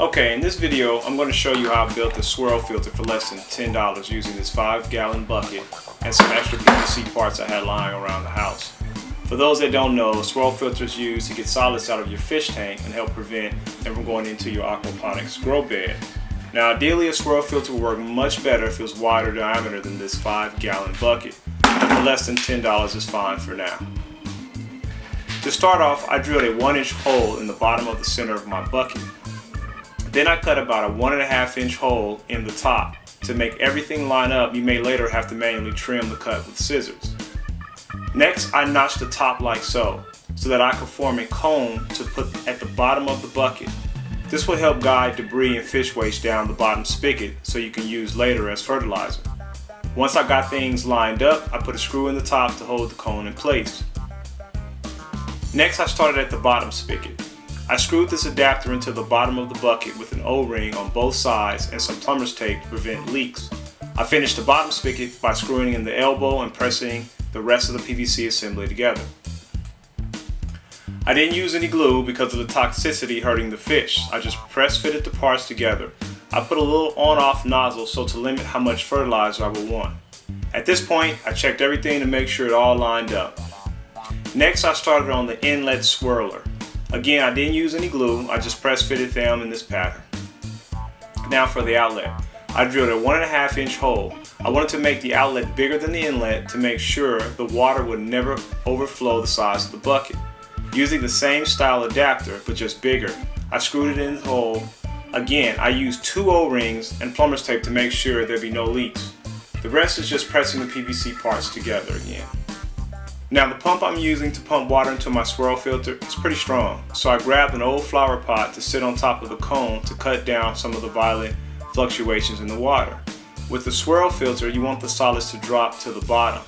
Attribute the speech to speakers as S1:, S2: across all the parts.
S1: Okay, in this video, I'm going to show you how I built a swirl filter for less than $10 using this 5-gallon bucket and some extra PVC parts I had lying around the house. For those that don't know, a swirl filter is used to get solids out of your fish tank and help prevent them from going into your aquaponics grow bed. Now, ideally, a swirl filter will work much better if it was wider diameter than this 5-gallon bucket, but for less than $10 is fine for now. To start off, I drilled a 1-inch hole in the bottom of the center of my bucket. Then I cut about a 1.5-inch hole in the top. To make everything line up, you may later have to manually trim the cut with scissors. Next, I notched the top like so that I could form a cone to put at the bottom of the bucket. This will help guide debris and fish waste down the bottom spigot so you can use later as fertilizer. Once I got things lined up, I put a screw in the top to hold the cone in place. Next, I started at the bottom spigot. I screwed this adapter into the bottom of the bucket with an O-ring on both sides and some plumber's tape to prevent leaks. I finished the bottom spigot by screwing in the elbow and pressing the rest of the PVC assembly together. I didn't use any glue because of the toxicity hurting the fish. I just press fitted the parts together. I put a little on-off nozzle so to limit how much fertilizer I would want. At this point, I checked everything to make sure it all lined up. Next, I started on the inlet swirler. Again, I didn't use any glue, I just press fitted them in this pattern. Now for the outlet. I drilled a 1.5-inch hole. I wanted to make the outlet bigger than the inlet to make sure the water would never overflow the size of the bucket. Using the same style adapter, but just bigger, I screwed it in the hole. Again, I used 2 O-rings and plumber's tape to make sure there'd be no leaks. The rest is just pressing the PVC parts together again. Now the pump I'm using to pump water into my swirl filter is pretty strong, so I grabbed an old flower pot to sit on top of the cone to cut down some of the violent fluctuations in the water. With the swirl filter, you want the solids to drop to the bottom.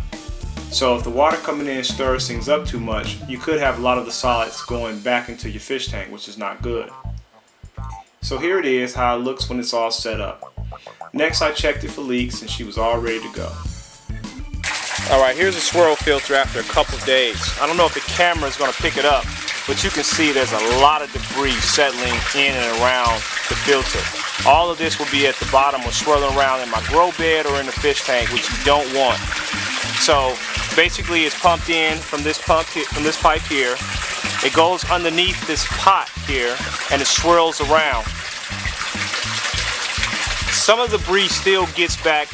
S1: So if the water coming in stirs things up too much, you could have a lot of the solids going back into your fish tank, which is not good. So here it is how it looks when it's all set up. Next, I checked it for leaks and she was all ready to go. Alright, here's a swirl filter after a couple of days. I don't know if the camera is going to pick it up, but you can see there's a lot of debris settling in and around the filter. All of this will be at the bottom or swirling around in my grow bed or in the fish tank, which you don't want. So basically it's pumped in from this pipe here. It goes underneath this pot here and it swirls around. Some of the debris still gets back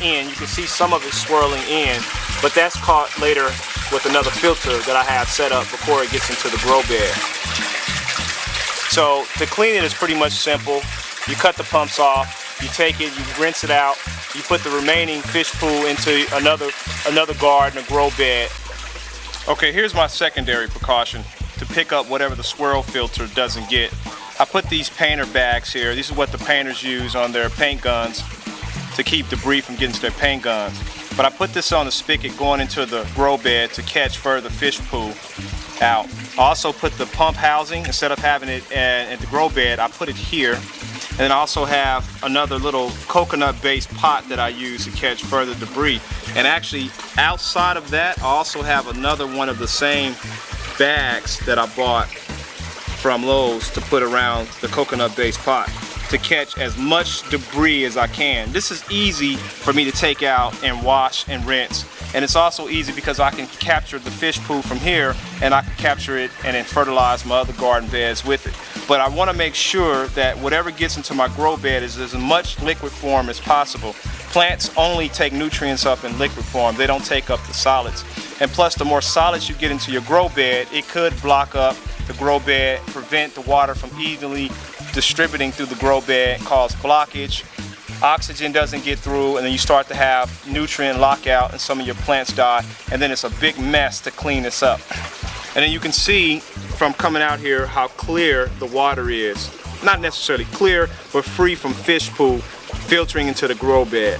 S1: in. You can see some of it swirling in, but that's caught later with another filter that I have set up before it gets into the grow bed. So to clean it is pretty much simple. You cut the pumps off, you take it, you rinse it out, you put the remaining fish poo into another garden or grow bed. Okay, here's my secondary precaution to pick up whatever the swirl filter doesn't get. I put these painter bags here. This is what the painters use on their paint guns to keep debris from getting to their paint guns. But I put this on the spigot going into the grow bed to catch further fish poo out. I also put the pump housing, instead of having it at the grow bed, I put it here. And then I also have another little coconut-based pot that I use to catch further debris. And actually, outside of that, I also have another one of the same bags that I bought from Lowe's to put around the coconut-based pot to catch as much debris as I can. This is easy for me to take out and wash and rinse. And it's also easy because I can capture the fish poo from here and I can capture it and then fertilize my other garden beds with it. But I want to make sure that whatever gets into my grow bed is as much liquid form as possible. Plants only take nutrients up in liquid form. They don't take up the solids. And plus, the more solids you get into your grow bed, it could block up the grow bed, prevent the water from evenly distributing through the grow bed, cause blockage. Oxygen doesn't get through, and then you start to have nutrient lockout and some of your plants die, and then it's a big mess to clean this up. And then you can see from coming out here how clear the water is. Not necessarily clear, but free from fish poo filtering into the grow bed.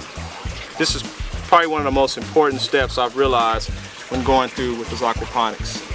S1: This is probably one of the most important steps I've realized when going through with this aquaponics.